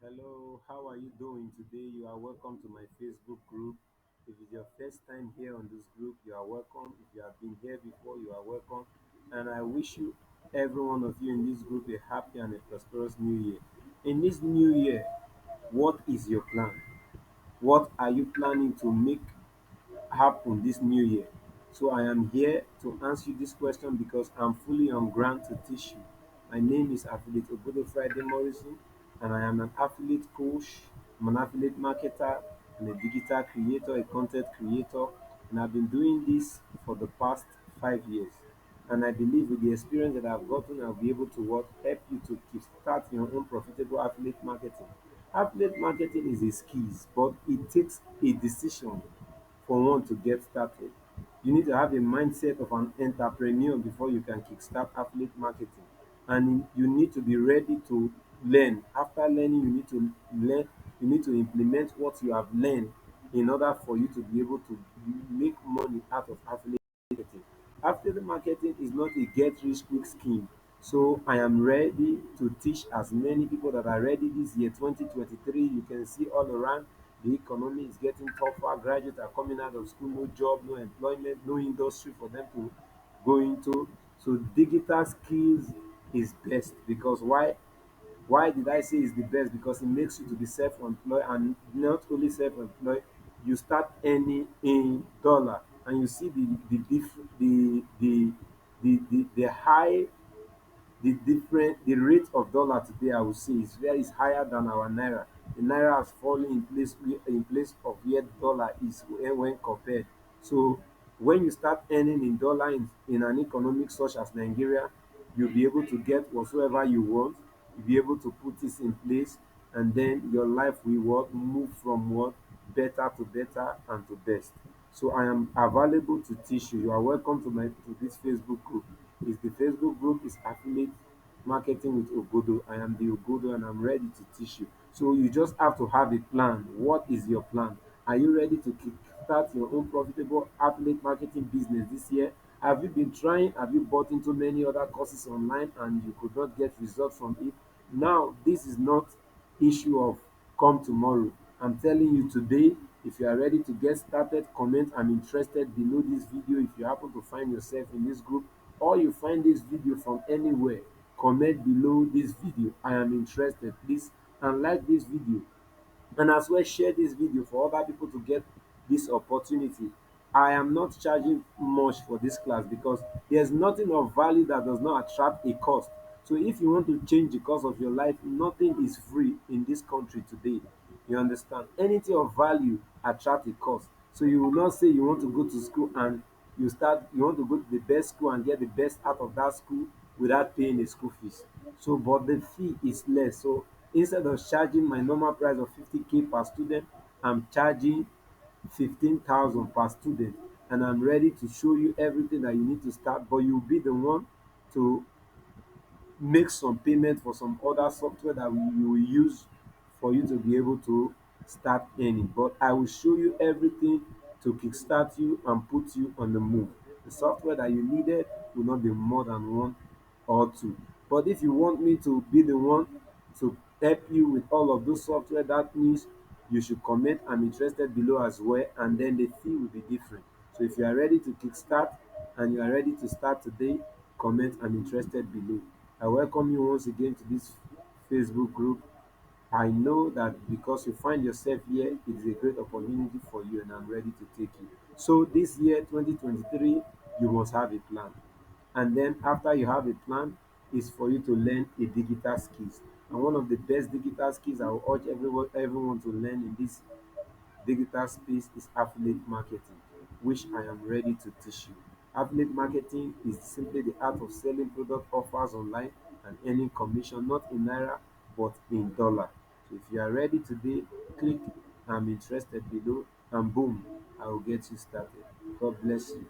Hello, how are you doing today? You are welcome to my Facebook group. If it's your first time here on this group, you are welcome. If you have been here before, you are welcome. And I wish you, every one of you in this group, a happy and a prosperous new year. In this new year, what is your plan? What are you planning to make happen this new year? So I am here to answer you this question because I'm fully on ground to teach you. My name is Affiliate Obodo Friday Morrison, and I am an affiliate coach, I'm an affiliate marketer, and a digital creator, a content creator, and I've been doing this for the past 5 years. And I believe with the experience that I've gotten, I'll be able to help you to kickstart your own profitable affiliate marketing. Affiliate marketing is a skills, but it takes a decision for one to get started. You need to have a mindset of an entrepreneur before you can kickstart affiliate marketing. And you need to be ready to learn. After learning, you need to implement what you have learned in order for you to be able to make money out of affiliate marketing. Affiliate marketing is not a get rich quick scheme. So I am ready to teach as many people that are ready this year 2023. You can see all around the economy is getting tougher. Graduates are coming out of school, no job, no employment, no industry for them to go into. So digital skills is best because why did I say it's the best? Because it makes you to be self-employed, and not only self-employed, you start earning in dollar, and you see the high the different the rate of dollar today, I would say, is higher than our naira. The naira has fallen in place of where dollar is when compared. So when you start earning in dollar in an economic such as Nigeria, you'll be able to get whatsoever you want. You'll be able to put this in place, and then your life will move from what better to better and to best. So I am available to teach you. You are welcome to this Facebook group. Is the Facebook group is affiliate marketing with Ogodo. I am the Ogodo, and I'm ready to teach you. So you just have to have a plan. What is your plan? Are you ready to start your own profitable affiliate marketing business this year? Have you been trying? Have you bought into many other courses online and you could not get results from it? Now, this is not issue of come tomorrow. I'm telling you today, if you are ready to get started, comment I'm interested below this video. If you happen to find yourself in this group or you find this video from anywhere, comment below this video I am interested, please, and like this video, and as well share this video for other people to get this opportunity. I am not charging much for this class because there's nothing of value that does not attract a cost. So if you want to change the course of your life, nothing is free in this country today. You understand? Anything of value attract a cost. So you will not say you want to go to school and you want to go to the best school and get the best out of that school without paying the school fees. So but the fee is less. So instead of charging my normal price of 50K per student, I'm charging 15,000 per student, and I'm ready to show you everything that you need to start, but you'll be the one to make some payment for some other software that you will use for you to be able to start earning. But I will show you everything to kickstart you and put you on the move. The software that you needed will not be more than one or two. But if you want me to be the one to help you with all of those software, that means you should comment I'm interested below as well, and then the fee will be different. So if you are ready to kickstart and you are ready to start today, comment I'm interested below. I welcome you once again to this Facebook group. I know that because you find yourself here, it is a great opportunity for you, and I'm ready to take you. So this year, 2023, you must have a plan. And then after you have a plan, is for you to learn a digital skills. And one of the best digital skills I will urge everyone to learn in this digital space is affiliate marketing, which I am ready to teach you. Affiliate marketing is simply the art of selling product offers online and earning commission not in naira but in dollar. So if you are ready today, click I'm interested below, and boom, I will get you started. God bless you.